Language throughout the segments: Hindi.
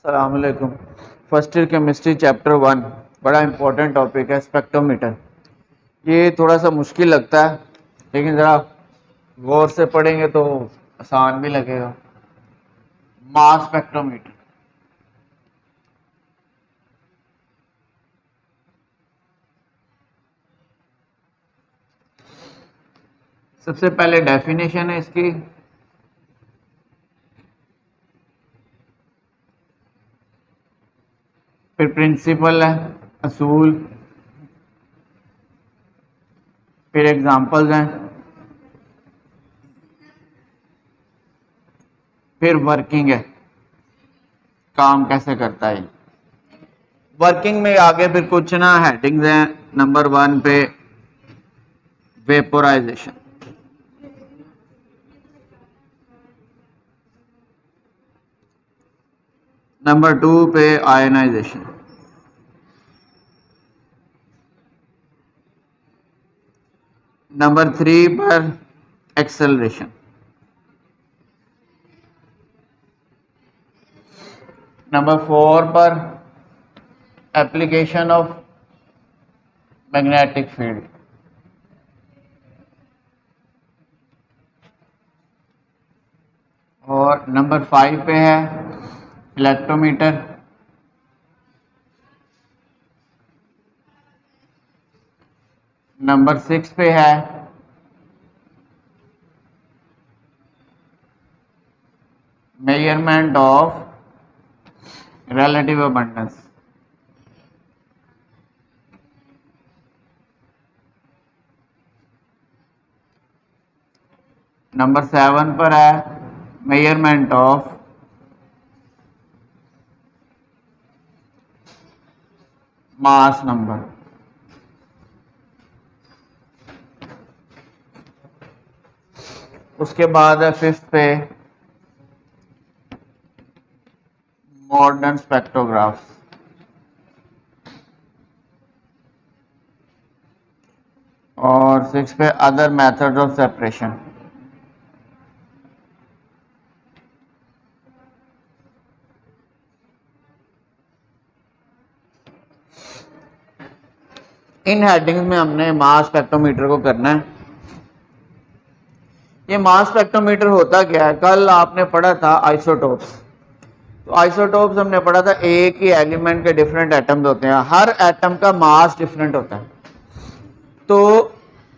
अस्सलाम वालेकुम। फर्स्ट ईयर केमिस्ट्री चैप्टर 1 बड़ा इंपॉर्टेंट टॉपिक है स्पेक्ट्रोमीटर। ये थोड़ा सा मुश्किल लगता है लेकिन ज़रा गौर से पढ़ेंगे तो आसान भी लगेगा। मास स्पेक्ट्रोमीटर। सबसे पहले डेफिनेशन है इसकी। फिर प्रिंसिपल है, असूल, फिर एग्जांपल्स हैं, फिर वर्किंग है, काम कैसे करता है। वर्किंग में आगे फिर कुछ ना हेडिंग्स हैं। नंबर 1 पे वेपोराइजेशन, नंबर 2 पे आयनाइजेशन, नंबर 3 पर एक्सेलरेशन, नंबर 4 पर एप्लीकेशन ऑफ मैग्नेटिक फील्ड, और नंबर 5 पे है इलेक्ट्रोमीटर, नंबर 6 पे है measurement of relative abundance, number 7 पर है मेजरमेंट ऑफ मास नंबर। उसके बाद है 5th पे मॉडर्न स्पेक्ट्रोग्राफ्स, और 6 पे other methods of separation. In headings में हमने मास स्पेक्ट्रोमीटर को करना है। ये मास स्पेक्ट्रोमीटर होता क्या है? कल आपने पढ़ा था आइसोटोप्स। तो आइसोटोप्स हमने पढ़ा था एक ही एलिमेंट के डिफरेंट एटम्स होते हैं, हर एटम का मास डिफरेंट होता है। तो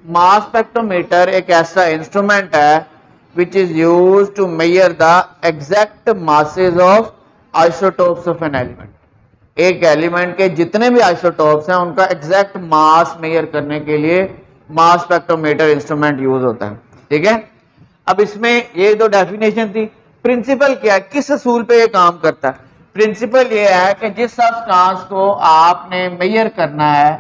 मास स्पेक्ट्रोमीटर एक ऐसा इंस्ट्रूमेंट है which is used to measure the exact masses of isotopes of an element. एक एलिमेंट के जितने भी आइसोटोप्स हैं उनका एग्जैक्ट मास मेजर करने के लिए मास स्पेक्ट्रोमीटर इंस्ट्रूमेंट यूज होता है। ठीक है, अब इसमें ये दो डेफिनेशन थी। प्रिंसिपल क्या है, किस असूल पे ये काम करता है? प्रिंसिपल ये है कि जिस सब्सटेंस को आपने मेजर करना है,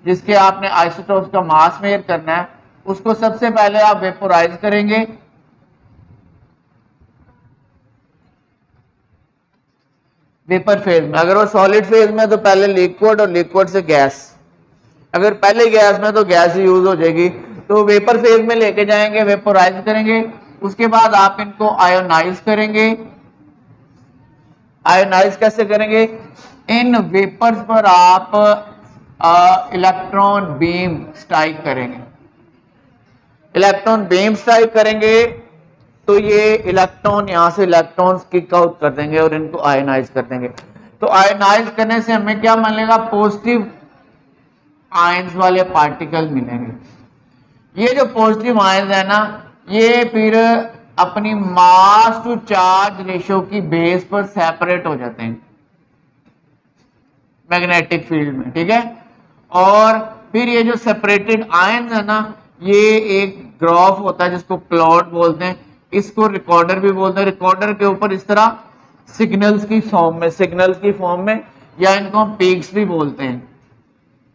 जिसके आपने आइसोटोप्स का मास मेजर करना है, उसको सबसे पहले आप वेपोराइज करेंगे। वेपर फेज में, अगर वो सॉलिड फेज में तो पहले लिक्विड और लिक्विड से गैस, अगर पहले गैस में तो गैस ही यूज हो जाएगी। तो वेपर फेज में लेके जाएंगे, वेपोराइज करेंगे। उसके बाद आप इनको आयोनाइज करेंगे। आयोनाइज कैसे करेंगे? इन वेपर्स पर आप इलेक्ट्रॉन बीम स्ट्राइक करेंगे। इलेक्ट्रॉन बीम स्ट्राइक करेंगे तो ये इलेक्ट्रॉन यहां से इलेक्ट्रॉन्स किक आउट कर देंगे और इनको आयोनाइज कर देंगे। तो आयोनाइज करने से हमें क्या मिलेगा? पॉजिटिव आयंस वाले पार्टिकल मिलेंगे। ये जो पॉजिटिव आयंस है ना, ये फिर अपनी मास टू चार्ज रेशियो की बेस पर सेपरेट हो जाते हैं मैग्नेटिक फील्ड में। ठीक है, और फिर ये जो सेपरेटेड आयंस है ना, ये एक ग्राफ होता है जिसको प्लॉट बोलते हैं, इसको रिकॉर्डर भी बोलते हैं। रिकॉर्डर के ऊपर इस तरह सिग्नल्स की फॉर्म में या इनको हम पीक्स भी बोलते हैं,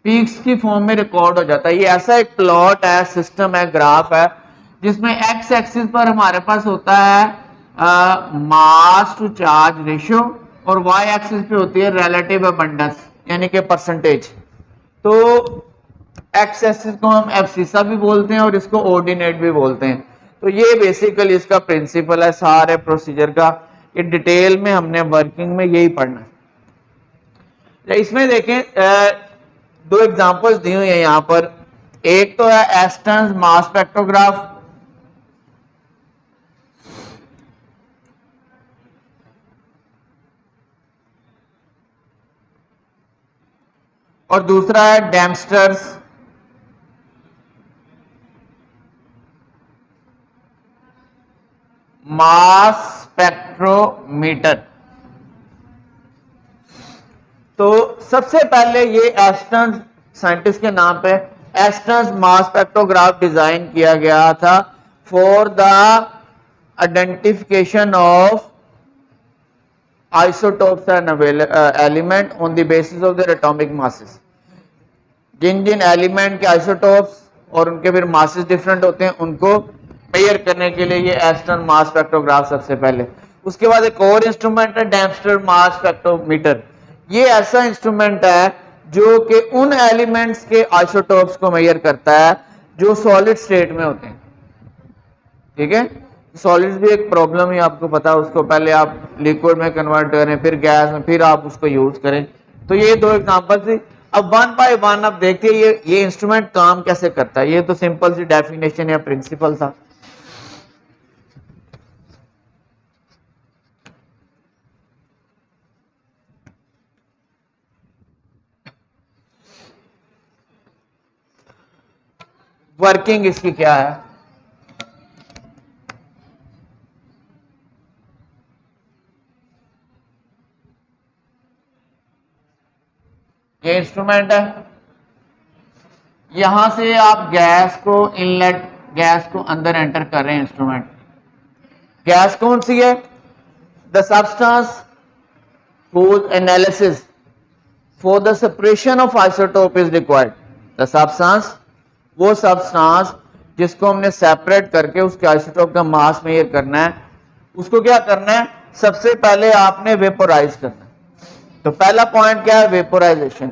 पीक्स की फॉर्म में रिकॉर्ड हो जाता है। ये ऐसा एक प्लॉट है, सिस्टम है, ग्राफ है, जिसमें एक्स एक्सिस पर हमारे पास होता है मास टू चार्ज रेशियो और वाई एक्सिस पे होती है रिलेटिव अबंडेंस यानी कि परसेंटेज। तो एक्स एक्सिस को हम एब्सिसा भी बोलते हैं और इसको ऑर्डिनेट भी बोलते हैं। तो ये बेसिकली इसका प्रिंसिपल है सारे प्रोसीजर का। कि डिटेल में हमने वर्किंग में यही पढ़ना है। इसमें देखें दो एग्जांपल्स दी हुई है यहां पर। एक तो है एस्टन्स मास स्पेक्ट्रोग्राफ, और दूसरा है डेम्स्टर्स मास स्पेक्ट्रोमीटर। तो सबसे पहले ये एस्टन साइंटिस्ट के नाम पे एस्टन मास स्पेक्ट्रोग्राफ डिजाइन किया गया था for the identification of isotopes and element on the basis of their atomic masses. जिन जिन एलिमेंट के आइसोटोप्स और उनके फिर मासेस डिफरेंट होते हैं उनको मेजर करने के लिए ये एस्टन मास स्पेक्ट्रोग्राफ सबसे पहले। उसके बाद एक और इंस्ट्रूमेंट है डेम्स्टर मास स्पेक्ट्रोमीटर। ये ऐसा इंस्ट्रूमेंट है जो कि उन एलिमेंट्स के आइसोटोप्स को मेजर करता है जो सॉलिड स्टेट में होते हैं। ठीक है, सॉलिड्स भी एक प्रॉब्लम ही आपको पता है, उसको पहले आप लिक्विड में कन्वर्ट करें, फिर गैस में, फिर आप उसको यूज करें। तो ये दो एग्जांपल थी। अब वन बाय वन अब देखते हैं ये इंस्ट्रूमेंट काम कैसे करता है। ये तो सिंपल सी डेफिनेशन या प्रिंसिपल था। वर्किंग इसकी क्या है? ये इंस्ट्रूमेंट है, यहां से आप गैस को इनलेट, गैस को अंदर एंटर कर रहे हैं। इंस्ट्रूमेंट गैस कौन सी है? The substance whose analysis for the separation of isotope is required। the substance, वो सब्सटेंस जिसको हमने सेपरेट करके उसके आइसोटोप का मास मेजर करना है, उसको क्या करना है? सबसे पहले आपने वेपोराइज करना है। तो पहला पॉइंट क्या है? वेपोराइजेशन।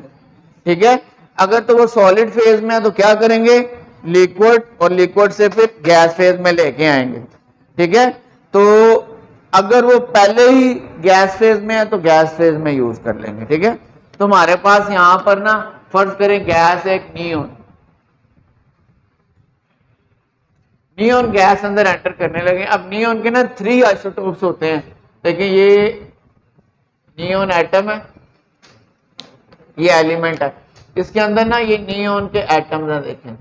ठीक है, अगर तो वो सॉलिड फेज में है तो क्या करेंगे? लिक्विड, और लिक्विड से फिर गैस फेज में लेके आएंगे। ठीक है, तो अगर वो पहले ही गैस फेज में है तो गैस फेज में यूज कर लेंगे। ठीक है, तो हमारे पास यहां पर ना फर्ज करें गैस एक नियोन, नियोन गैस अंदर एंटर करने लगे। अब नियोन के ना 3 आइसोटोप्स होते हैं। देखिए ये नियोन एटम है, ये एलिमेंट है, इसके अंदर ना ये नियोन के एटम्स हैं। देखें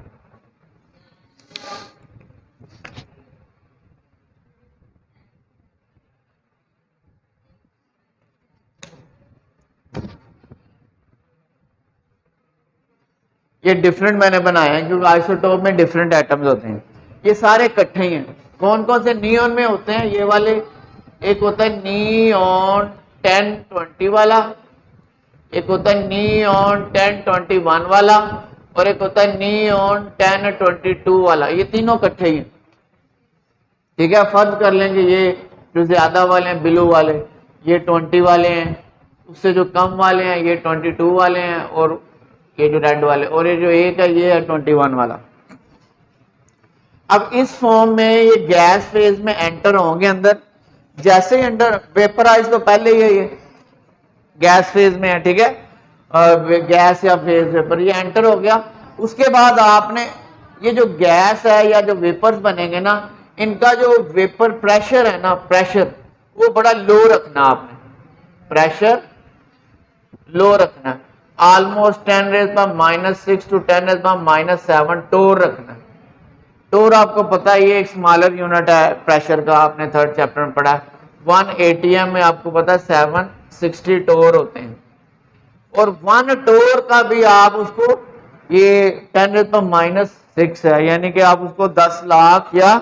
ये डिफरेंट मैंने बनाया है क्योंकि आइसोटोप में डिफरेंट एटम्स होते हैं। ये सारे इकट्ठे ही हैं। कौन कौन से नियोन में होते हैं? ये वाले, एक होता है नियोन 1020 वाला, एक होता है नियोन 1021 वाला, और एक होता है नियोन 1022 वाला। ये तीनों इकट्ठे ही हैं। ठीक है, फर्ज कर लेंगे ये जो ज्यादा वाले हैं ब्लू वाले, ये 20 वाले हैं, उससे जो कम वाले हैं ये 22 वाले हैं, और ये जो रेड वाले, और ये जो एक है ये है 21 वाला। अब इस फॉर्म में ये गैस फेज में एंटर होंगे अंदर। जैसे ही अंदर वेपराइज तो पहले ही है, ये गैस फेज में है। ठीक है, गैस या फेज वेपर, ये एंटर हो गया। उसके बाद आपने ये जो गैस है या जो वेपर्स बनेंगे ना, इनका जो वेपर प्रेशर है ना, प्रेशर वो बड़ा लो रखना आपने, प्रेशर लो रखना, ऑलमोस्ट 10⁻⁻6 to 10⁻⁷ टोर रखना। टोर आपको पता है ये एक स्मॉलर यूनिट है प्रेशर का, आपने 3rd चैप्टर में पढ़ा। 1 ATM में आपको पता है 760 टोर होते हैं, और 1 टोर का भी आप उसको ये 10⁻⁶ है, यानी कि आप उसको 10 लाख या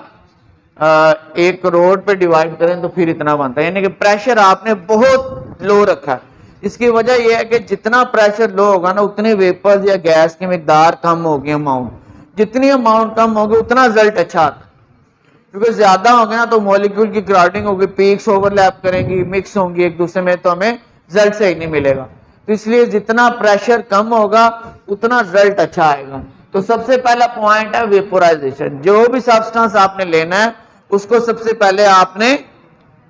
1 करोड़ पे डिवाइड करें तो फिर इतना बनता है। यानी कि प्रेशर आपने बहुत लो रखा है। इसकी वजह यह है कि जितना प्रेशर लो होगा ना, उतने वेपर्स या गैस की मिकदार कम होगी, अमाउंट जितनी अमाउंट कम होगी उतना रिजल्ट अच्छा आता है। क्योंकि ज्यादा होगा ना तो मॉलिक्यूल की क्राउडिंग होगी, पीक्स ओवरलैप करेंगी, मिक्स होंगी एक दूसरे में, तो हमें रिजल्ट सही नहीं मिलेगा। तो इसलिए जितना प्रेशर कम होगा उतना रिजल्ट अच्छा आएगा। तो सबसे पहला पॉइंट है वेपोराइजेशन। जो भी सब्सटेंस आपने लेना है उसको सबसे पहले आपने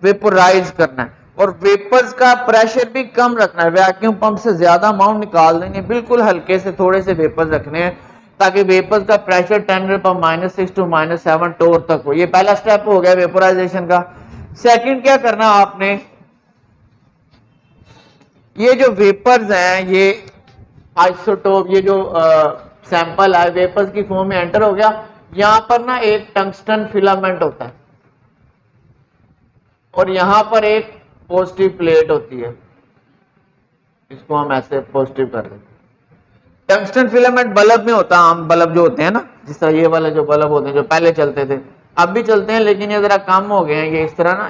वेपोराइज करना है और वेपर्स का प्रेशर भी कम रखना है। वैक्यूम पंप से ज्यादा अमाउंट निकाल देंगे, बिल्कुल हल्के से थोड़े से वेपर्स रखने हैं ताकि वेपर्स का प्रेशर 10⁻⁻6 to -7 टोर तक हो। ये पहला स्टेप हो गया वेपोराइजेशन का। सेकंड क्या करना आपने, ये जो वेपर्स हैं, ये आइसोटोप, ये जो सैंपल है वेपर्स की फॉर्म में एंटर हो गया। यहां पर ना एक टंगस्टन फिलामेंट होता है और यहां पर एक पॉजिटिव प्लेट होती है, इसको हम ऐसे पॉजिटिव कर देते हैं। टंगस्टन फिलामेंट बल्ब में होता है, आम बल्ब जो होते हैं ना, जिस तरह ये वाले जो बल्ब होते हैं जो पहले चलते थे, अब भी चलते हैं लेकिन ये जरा कम हो गए हैं, ये इस तरह ना,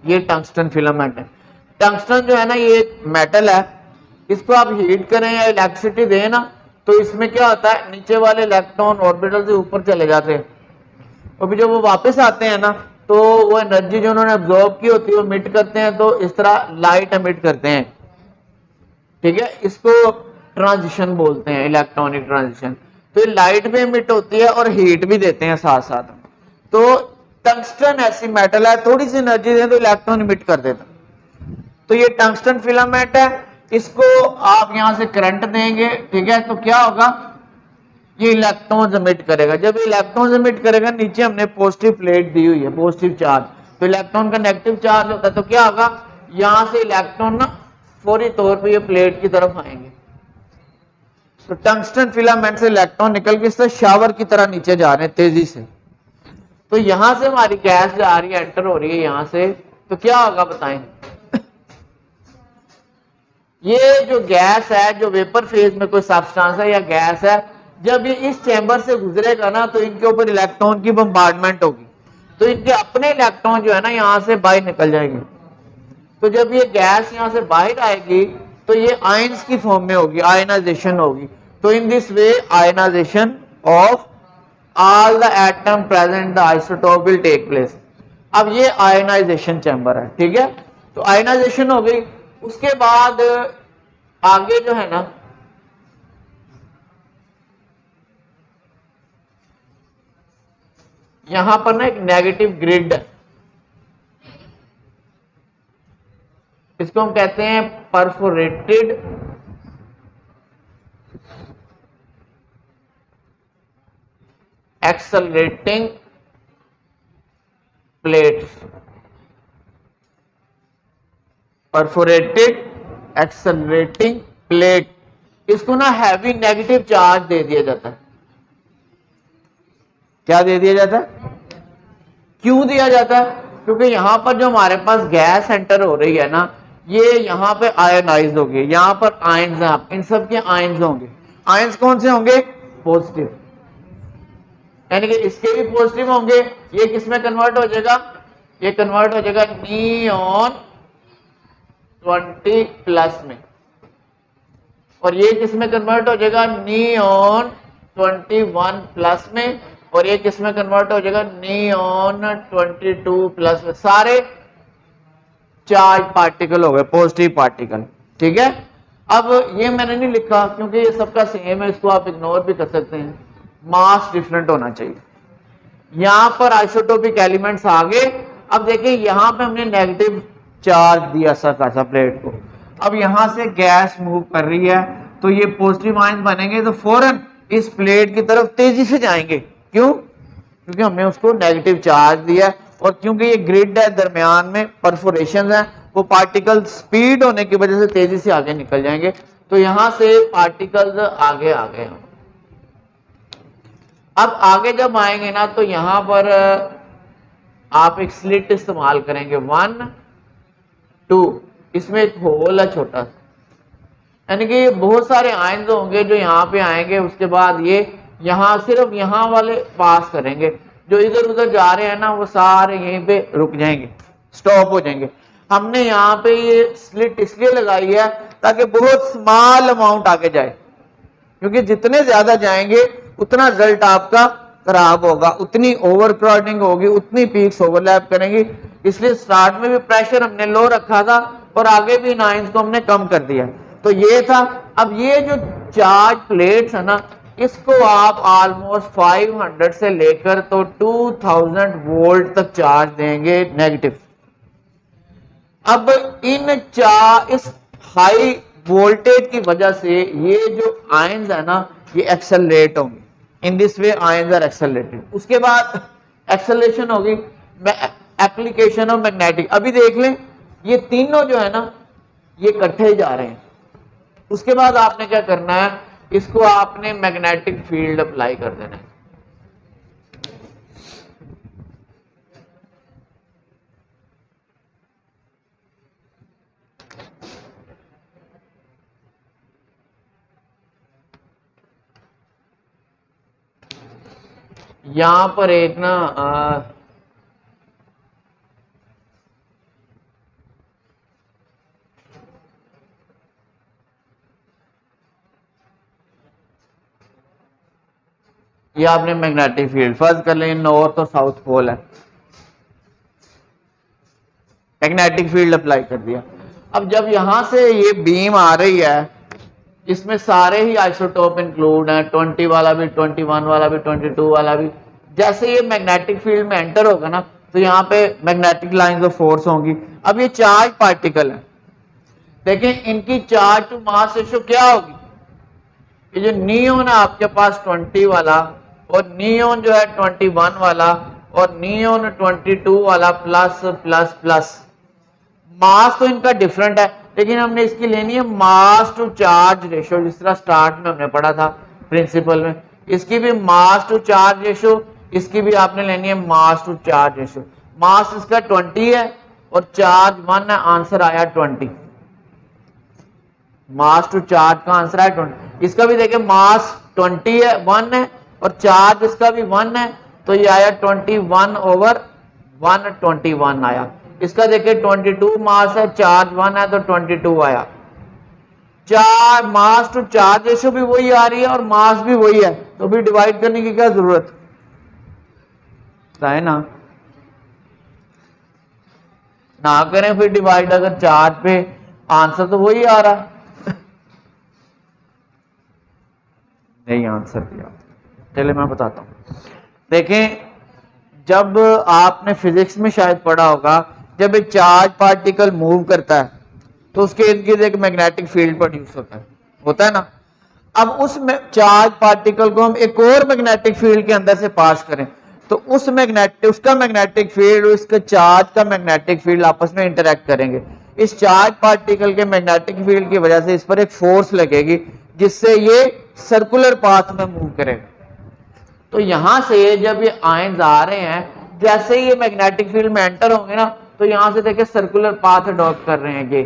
ये टंगस्टन फिलामेंट है। टंगस्टन जो है ना ये एक मेटल है, इसको आप हीट करें या इलेक्ट्रिसिटी दें ना तो इसमें क्या होता है, नीचे वाले इलेक्ट्रॉन ऑर्बिटल से ऊपर चले जाते हैं और फिर जब वो वापस आते हैं ना तो वो एनर्जी जो उन्होंने अब्जॉर्ब की होती है वो एमिट करते हैं, तो इस तरह लाइट एमिट करते हैं, ठीक है। इसको ट्रांजिशन बोलते हैं, इलेक्ट्रॉनिक ट्रांजिशन। तो ये लाइट भी एमिट होती है और हीट भी देते हैं साथ साथ। तो टंगस्टन ऐसी मेटल है, थोड़ी सी एनर्जी दें तो इलेक्ट्रॉन एमिट कर देता। तो ये टंगस्टन फिलामेंट है, इसको आप यहां से करंट देंगे, ठीक है, तो क्या होगा, ये इलेक्ट्रॉन एमिट करेगा। जब इलेक्ट्रॉन एमिट करेगा, नीचे हमने पॉजिटिव प्लेट दी हुई है, पॉजिटिव चार्ज, तो इलेक्ट्रॉन का नेगेटिव चार्ज होता है, तो क्या होगा, यहां से इलेक्ट्रॉन ना फौरी तौर पे ये प्लेट की तरफ आएंगे। तो टंगस्टन फिलामेंट से इलेक्ट्रॉन निकल के इस तरह शावर की तरह नीचे जा रहे हैं तेजी से। तो यहां से हमारी गैस जा रही है, एंटर हो रही है यहां से, तो क्या होगा बताएं। ये जो गैस है, जो वेपर फेज में कोई सब्सटेंस है या गैस है, जब ये इस चैम्बर से गुजरेगा ना तो इनके ऊपर इलेक्ट्रॉन की बम्बार्डमेंट होगी, तो इनके अपने इलेक्ट्रॉन जो है ना यहां से बाहर निकल जाएंगे। तो जब ये गैस यहां से बाहर आएगी तो ये आयंस की फॉर्म में होगी, आयनाइजेशन होगी। तो in this way ionization of all the atom present in the isotope will take place. अब ये आयनाइजेशन चैम्बर है, ठीक है। तो आयनाइजेशन हो गई, उसके बाद आगे जो है ना, यहां पर ना एक नेगेटिव ग्रिड है, इसको हम कहते हैं perforated accelerating plates. Perforated accelerating plate, इसको ना हैवी नेगेटिव चार्ज दे दिया जाता है। क्या दे दिया जाता है, क्यों दिया जाता है, क्योंकि यहां पर जो हमारे पास गैस एंटर हो रही है ना, ये यहां पे आयनाइज होगी, यहां पर आयंस हैं, इन सब के आयंस होंगे। आयंस कौन से होंगे, पॉजिटिव, यानी कि इसके भी पॉजिटिव होंगे। ये किस में कन्वर्ट हो जाएगा, ये कन्वर्ट हो जाएगा नियॉन 20 प्लस में, और ये किस में कन्वर्ट हो जाएगा, नियॉन 21 प्लस में, और ये किस में कन्वर्ट हो जाएगा, नियॉन 22 प्लस में। सारे चार्ज पार्टिकल हो गए, पॉजिटिव पार्टिकल, ठीक है। अब ये मैंने नहीं लिखा क्योंकि ये सबका सेम है, इसको आप इग्नोर भी कर सकते हैं, मास डिफरेंट होना चाहिए। यहां पर आइसोटोपिक एलिमेंट्स आ गए। अब देखिए यहां पे हमने नेगेटिव चार्ज दिया सा खासा प्लेट को, अब यहां से गैस मूव कर रही है तो ये पॉजिटिव आयंस बनेंगे, तो फौरन इस प्लेट की तरफ तेजी से जाएंगे। क्यों, क्योंकि हमने उसको नेगेटिव चार्ज दिया, और क्योंकि ये ग्रिड है, दरमियान में परफोरेशन है, वो पार्टिकल स्पीड होने की वजह से तेजी से आगे निकल जाएंगे। तो यहां से पार्टिकल्स आगे आ गए। अब आगे जब आएंगे ना तो यहां पर आप एक स्लिट इस्तेमाल करेंगे, 1 2, इसमें एक होल है छोटा, यानी कि बहुत सारे आयंस होंगे जो यहाँ पे आएंगे। उसके बाद ये यहाँ सिर्फ यहाँ वाले पास करेंगे, जो इधर उधर जा रहे हैं ना वो सारे यहीं पे रुक जाएंगे, स्टॉप हो जाएंगे। हमने यहाँ पे ये स्लिट इसलिए लगाई है ताकि बहुत स्मॉल अमाउंट आगे जाए, क्योंकि जितने ज्यादा जाएंगे उतना रिजल्ट आपका खराब होगा, उतनी ओवर क्राउडिंग होगी, उतनी पीक्स ओवरलैप करेंगी। इसलिए स्टार्ट में भी प्रेशर हमने लो रखा था और आगे भी इन आयंस को हमने कम कर दिया। तो ये था। अब ये जो चार्ज प्लेट्स है ना, इसको आप ऑलमोस्ट 500 से लेकर तो 2000 वोल्ट तक चार्ज देंगे नेगेटिव, अब इस हाई वोल्टेज की वजह से ये जो आयंस है ना ये एक्सेलरेट होंगे। In this way ions are accelerated. उसके बाद एक्सेलरेशन होगी एप्लीकेशन ऑफ मैग्नेटिक। अभी देख लें ये तीनों जो है ना ये इकट्ठे जा रहे हैं। उसके बाद आपने क्या करना है, इसको आपने मैग्नेटिक फील्ड अप्लाई कर देना है। यहां पर एक ना ये आपने मैग्नेटिक फील्ड फर्ज कर लें नॉर्थ और साउथ पोल है, मैग्नेटिक फील्ड अप्लाई कर दिया। अब जब यहां से ये बीम आ रही है इसमें सारे ही आइसोटोप इंक्लूड हैं, 20 वाला भी, 21 वाला भी, 22 वाला भी। जैसे ये मैग्नेटिक फील्ड में एंटर होगा ना तो यहाँ पे मैग्नेटिक लाइंस ऑफ फोर्स होंगी। अब ये चार्ज पार्टिकल है, देखें इनकी चार्ज टू मास रेशियो क्या होगी। ये जो नियोन है आपके पास 20 वाला और नियोन जो है 21 वाला और नियोन 22 वाला प्लस प्लस प्लस, मास तो इनका डिफरेंट है लेकिन हमने इसकी लेनी है मास टू चार्ज रेशियो, जिस तरह स्टार्ट में हमने पढ़ा था प्रिंसिपल में। इसकी भी मास टू चार्ज रेशियो, इसकी भी आपने लेनी है मास टू चार्ज रेशियो। मास इसका 20 है और चार्ज 1 है, आंसर आया 20। मास टू चार्ज का आंसर है 20। इसका भी देखिए मास 20 है, 1 है और चार्ज इसका भी 1 है, तो ये आया 21/121 आया। इसका देखिए 22 मास है, चार्ज 1 है तो 22 आया। चार मास टू चार्ज रेशियो भी वही आ रही है और मास भी वही है, तो भी डिवाइड करने की क्या जरूरत है ना करें फिर डिवाइड, अगर चार्ज पे आंसर तो वही आ रहा है। नहीं आंसर दिया, चलिए मैं बताता हूं। देखें जब आपने फिजिक्स में शायद पढ़ा होगा, जब एक चार्ज पार्टिकल मूव करता है तो उसके इर्द गिर्द एक मैग्नेटिक फील्ड प्रोड्यूस होता है ना। अब उस चार्ज पार्टिकल को हम एक और मैग्नेटिक फील्ड के अंदर से पास करें तो उसका मैग्नेटिक फील्ड और इसके चार्ज का मैग्नेटिक फील्ड आपस में इंटरेक्ट करेंगे। इस चार्ज पार्टिकल के मैग्नेटिक फील्ड की वजह से इस पर एक फोर्स लगेगी जिससे ये सर्कुलर पाथ में मूव करेगा। तो यहां से जब ये आयंस आ रहे हैं, जैसे ही ये मैग्नेटिक फील्ड में एंटर होंगे ना तो यहां से देखिए सर्कुलर पाथ अडॉप्ट कर रहे हैं, ये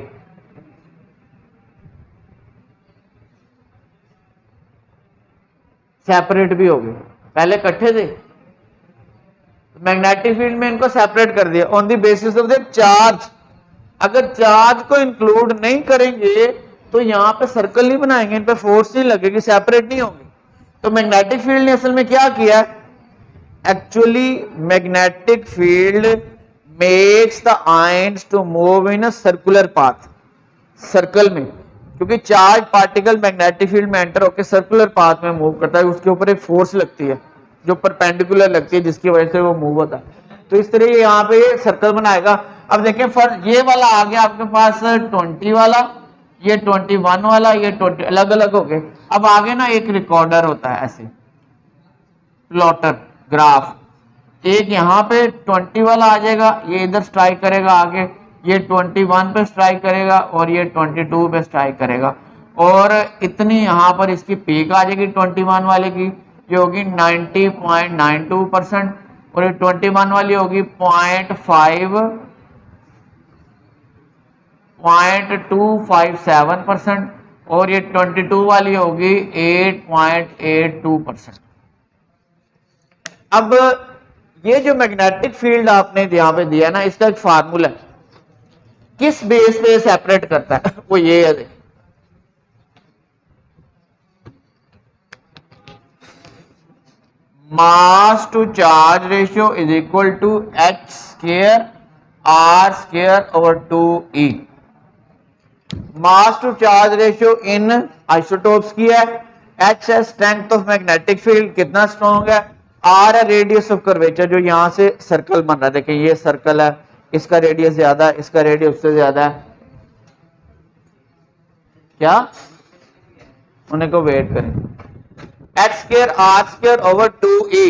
सेपरेट भी हो गए, पहले इकट्ठे थे। मैग्नेटिक फील्ड में इनको सेपरेट कर दिया on the basis of the charge. अगर चार्ज को इंक्लूड नहीं करेंगे तो यहां पे सर्कल नहीं बनाएंगे, इन पे फोर्स नहीं लगेगी, सेपरेट नहीं होंगे। तो मैग्नेटिक फील्ड ने असल में क्या किया, actually magnetic field makes the ions to move in a circular path, circle में, क्योंकि चार्ज पार्टिकल मैग्नेटिक फील्ड में एंटर होकर सर्कुलर पाथ में मूव करता है, उसके ऊपर एक फोर्स लगती है जो परपेंडिकुलर लगती है जिसकी वजह से वो मूव होता है। तो इस तरह यहाँ पे सर्कल बनाएगा। अब देखें फर्स्ट ये वाला आ गया आपके पास 20 वाला, ये 21 वाला, ये 20, अलग अलग हो गए। अब आगे ना एक रिकॉर्डर होता है, ऐसे प्लॉटर ग्राफ, एक यहाँ पे 20 वाला आ जाएगा, ये इधर स्ट्राइक करेगा आगे, ये 21 पे स्ट्राइक करेगा और ये 22 पे स्ट्राइक करेगा, और इतनी यहाँ पर इसकी पीक आ जाएगी 21 वाले की, ये होगी 90.92% और ये 21 वाली होगी 0.257% और ये 22 वाली होगी 8.82%। अब ये जो मैग्नेटिक फील्ड आपने यहां पे दिया ना, इसका एक फार्मूला है, किस बेस पे सेपरेट करता है वो ये है, देखिए mass to charge ratio is equal to h square r square over 2e। Mass to charge ratio in isotopes की है, h है स्ट्रेंथ ऑफ मैग्नेटिक फील्ड कितना स्ट्रॉन्ग है, r है रेडियस ऑफ कर्वेचर जो यहां से सर्कल बन रहा है, देखिए ये सर्कल है, इसका रेडियस ज्यादा है, इसका रेडियस उससे ज्यादा है, क्या उन्हें को वेट करें। X square r square over 2e,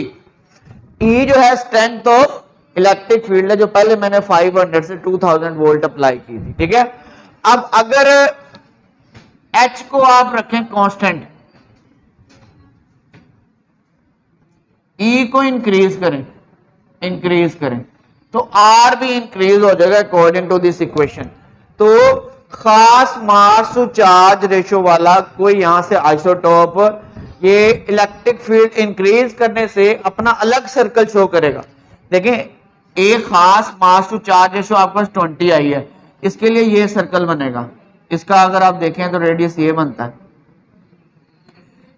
e जो है स्ट्रेंथ ऑफ इलेक्ट्रिक फील्ड है जो पहले मैंने 500 से 2000 वोल्ट अप्लाई की थी, ठीक है। अब अगर एच को आप रखें कांस्टेंट, ई को इंक्रीज करें तो आर भी इंक्रीज हो जाएगा अकॉर्डिंग टू दिस इक्वेशन। तो खास मास टू चार्ज रेशो वाला कोई यहां से आइसोटोप ये इलेक्ट्रिक फील्ड इंक्रीज करने से अपना अलग सर्कल शो करेगा। देखें एक खास मास टू चार्ज रेशो आपके पास 20 आई है, इसके लिए ये सर्कल बनेगा, इसका अगर आप देखें तो रेडियस ये बनता है।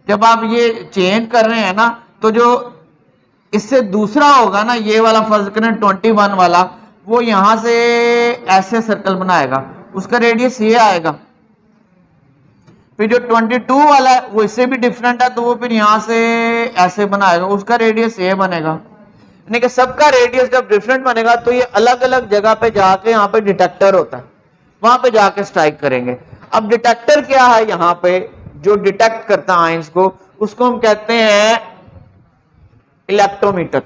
जब आप ये चेंज कर रहे हैं ना तो जो इससे दूसरा होगा ना, ये वाला फर्ज करें 21 वाला, वो यहां से ऐसे सर्कल बनाएगा, उसका रेडियस ये आएगा। फिर जो 22 वाला है वो इससे भी डिफरेंट है, तो वो फिर यहां से ऐसे बनाएगा, उसका रेडियस ये बनेगा। यानी कि सबका रेडियस जब डिफरेंट बनेगा तो ये अलग अलग जगह पे जाके यहाँ पे डिटेक्टर होता है, वहां पे जाके स्ट्राइक करेंगे। अब डिटेक्टर क्या है, यहाँ पे जो डिटेक्ट करता है आयंस को, उसको हम कहते हैं इलेक्ट्रोमीटर।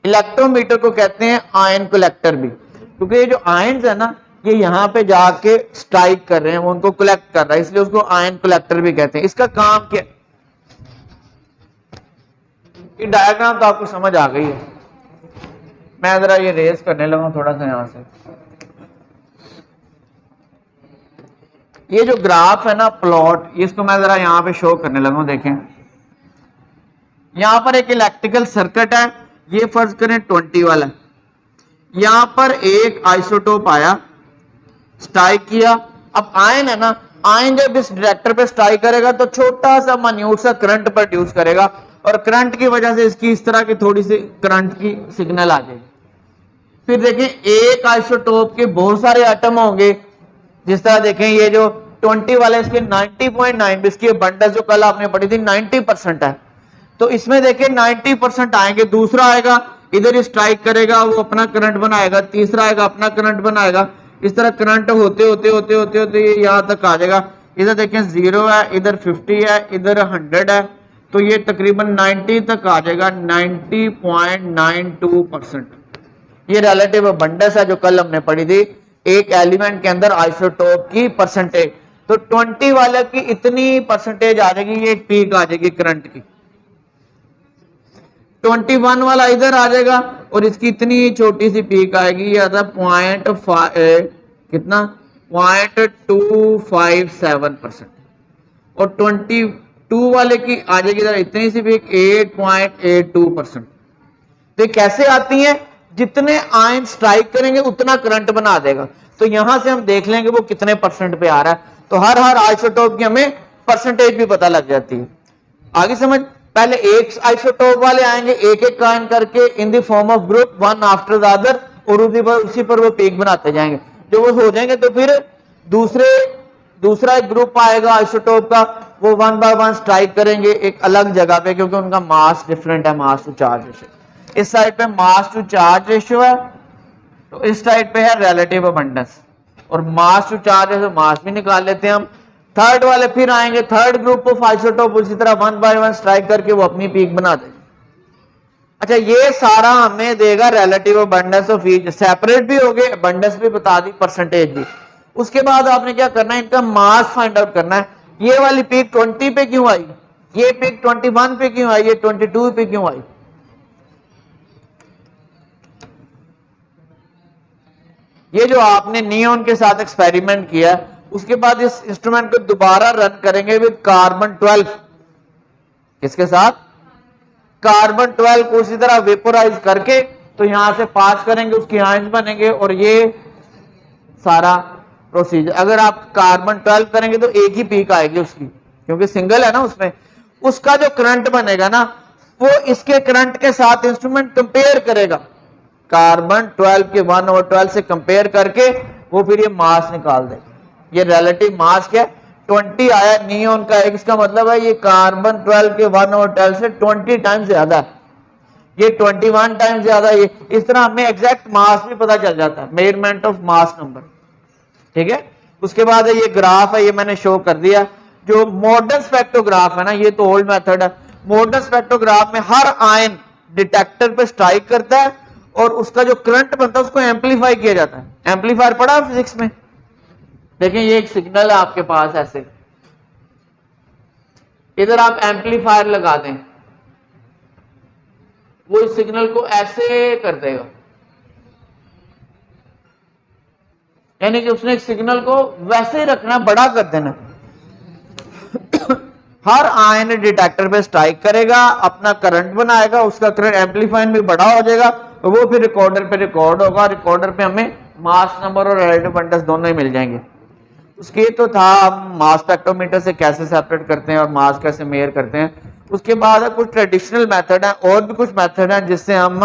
इलेक्ट्रोमीटर को कहते हैं आयन कलेक्टर भी, क्योंकि ये जो आयंस है ना ये यहाँ पे जाके स्ट्राइक कर रहे हैं, वो उनको कलेक्ट कर रहा है, इसलिए उसको आयन कलेक्टर भी कहते हैं। इसका काम क्या, ये डायग्राम तो आपको समझ आ गई है। मैं जरा ये रेस करने लगा थोड़ा सा यहां से। ये जो ग्राफ है ना प्लॉट, इसको मैं जरा यहां पे शो करने लगा। देखें यहां पर एक इलेक्ट्रिकल सर्किट है, ये फर्ज करें 20 वाला, यहां पर एक आइसोटोप आया, स्ट्राइक किया। अब आयन है ना, आयन जब इस डिटेक्टर पे स्ट्राइक करेगा तो छोटा सा मान्यूट सा करंट प्रोड्यूस करेगा, और करंट की वजह से इसकी इस तरह की थोड़ी सी करंट की सिग्नल आ जाएगी। फिर देखें एक आइसोटोप के बहुत सारे एटम होंगे, जिस तरह देखें ये जो 20 वाले इसके 90.9, इसकी अबंडेंस जो कल आपने पढ़ी थी 90% है, तो इसमें देखें 90% आएंगे। दूसरा आएगा इधर स्ट्राइक करेगा, वो अपना करंट बनाएगा, तीसरा आएगा अपना करंट बनाएगा, इस तरह करंट होते होते होते होते होते ये यहां तक आ जाएगा। इधर देखें 0 है, इधर 50 है, इधर 100 है, तो ये तकरीबन 90 तक आ जाएगा, 90.92%। ये रिलेटिव अबंडेंस है जो कल हमने पढ़ी थी, एक एलिमेंट के अंदर आइसोटोप की परसेंटेज। तो 20 वाले की इतनी परसेंटेज आ जाएगी, ये एक पीक आ जाएगी करंट की। 21 वाला इधर आ जाएगा और इसकी इतनी छोटी सी पीक आएगी, ये आता है 0.257%। और 22 वाले की आ जाएगी इधर इतनी सी पीक 8.82%। तो कैसे आती है, जितने आयन स्ट्राइक करेंगे उतना करंट बना देगा। तो यहां से हम देख लेंगे वो कितने परसेंट पे आ रहा है, तो हर आइसोटोप की हमें परसेंटेज भी पता लग जाती है। आगे समझ, पहले एक आइसोटोप वाले आएंगे एक एक आयन करके in the form of group, one after the other, और उसी पर वो पीक बनाते जाएंगे। जो वो हो जाएंगे तो फिर दूसरा एक ग्रुप आएगा आइसोटोप का, वो वन बाय वन स्ट्राइक करेंगे एक अलग जगह पे, क्योंकि उनका मास डिफरेंट है, मास टू चार्ज रेशियो। इस साइड पे मास टू चार्ज रेशियो है, तो इस साइड पे है रिलेटिव अबंडेंस, और मास टू चार्ज रेशियो मास भी निकाल लेते हैं हम। थर्ड वाले फिर आएंगे, थर्ड ग्रुप ऑफ आइसोटोप उसी तरह वन बाय वन स्ट्राइक करके वो अपनी पीक बना देंगे। अच्छा, ये सारा हमें देगा relative abundance of each, separate भी हो गए, अबंडेंस भी बता दी, परसेंटेज भी। उसके बाद आपने क्या करना है, इनका मास फाइंड आउट करना है। ये वाली पीक 20 पे क्यों आई, ये पीक 21 पे क्यों आई, ये 22 पे क्यों आई। ये जो आपने नियॉन के साथ एक्सपेरिमेंट किया, उसके बाद इस इंस्ट्रूमेंट को दोबारा रन करेंगे विद कार्बन 12। किसके साथ, कार्बन 12 को इसी तरह वेपोराइज करके, तो यहां से पास करेंगे, उसके आयंस बनेंगे, और ये सारा प्रोसीजर। अगर आप कार्बन 12 करेंगे तो एक ही पीक आएगी उसकी, क्योंकि सिंगल है ना उसमें। उसका जो करंट बनेगा ना, वो इसके करंट के साथ इंस्ट्रूमेंट कंपेयर करेगा, कार्बन 12 के 1/12 से कंपेयर करके वो फिर ये मास निकाल देगा। ये रिलेटिव मास क्या है, 20 आया नियॉन का, इसका मतलब है ये कार्बन 12 के 1/12 से 20 टाइम्स ज्यादा है। ये 21 टाइम ज्यादा, ये इस तरह हमें एग्जैक्ट मास भी पता चल जाता है, मेजरमेंट ऑफ मास नंबर। ठीक है, उसके बाद ये ग्राफ है, ये मैंने शो कर दिया। जो मॉडर्न स्पेक्ट्रोग्राफ है ना, ये तो ओल्ड मेथड है। मॉडर्न स्पेक्ट्रोग्राफ में हर आयन डिटेक्टर पे स्ट्राइक करता है और उसका जो करंट बनता है उसको एम्पलीफाई किया जाता है। एम्पलीफायर पढ़ा फिजिक्स में? देखिए ये एक सिग्नल है आपके पास, ऐसे इधर आप एम्पलीफायर लगा दें, वो इस सिग्नल को ऐसे कर देगा, यानी कि उसने एक सिग्नल को वैसे ही रखना, बड़ा कर देना। हर आयन डिटेक्टर पे स्ट्राइक करेगा, अपना करंट बनाएगा, उसका करंट एम्पलीफायर भी बड़ा हो जाएगा, तो वो फिर रिकॉर्डर पे रिकॉर्ड होगा। रिकॉर्डर पे हमें मास नंबर और रिलेटिव अबंडेंस दोनों ही मिल जाएंगे। उसके तो था हम मास स्पेक्ट्रोमीटर से कैसे सेपरेट करते हैं और मास कैसे मेजर करते हैं। उसके बाद कुछ ट्रेडिशनल मेथड है, और भी कुछ मेथड है जिससे हम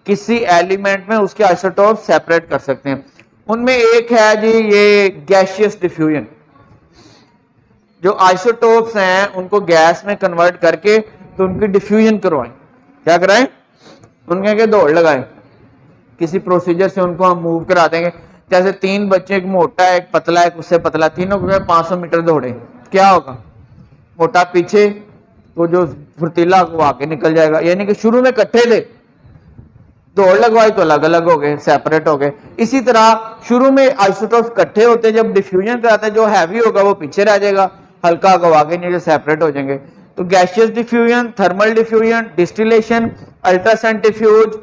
किसी एलिमेंट में उसके आइसोटोप सेपरेट कर सकते हैं। उनमें एक है जी ये गैसियस डिफ्यूजन। जो आइसोटोप्स हैं उनको गैस में कन्वर्ट करके तो उनकी डिफ्यूजन करवाएं। क्या कराएं? उनके के दौड़ लगाएं, किसी प्रोसीजर से उनको हम मूव करा देंगे। जैसे 3 बच्चे, एक मोटा है, एक पतला है, उससे पतला, तीनों को 500 मीटर दौड़े, क्या होगा? मोटा पीछे, तो जो फुर्तीला वो आगे निकल जाएगा। यानी कि शुरू में इकट्ठे थे, दौड़ लगवाई तो अलग अलग हो गए, सेपरेट हो गए। इसी तरह शुरू में आइसोटोप्स इकट्ठे होते, जब डिफ्यूजन कराते हैं जो हैवी होगा वो पीछे रह जाएगा, हल्का होगा आगे नहीं, जो सेपरेट हो जाएंगे। तो gaseous diffusion, thermal diffusion, distillation, ultracentrifuge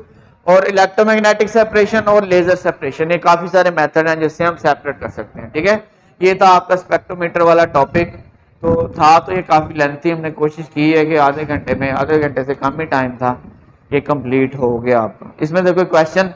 और इलेक्ट्रोमैग्नेटिक सेपरेशन और लेजर सेपरेशन, ये काफी सारे मेथड हैं जिससे हम सेपरेट कर सकते हैं। ठीक है, ये था आपका स्पेक्ट्रोमीटर वाला टॉपिक। तो ये काफी लेंथी, हमने कोशिश की है कि आधे घंटे से कम ही टाइम था, ये कंप्लीट हो गया आपका। इसमें से कोई क्वेश्चन?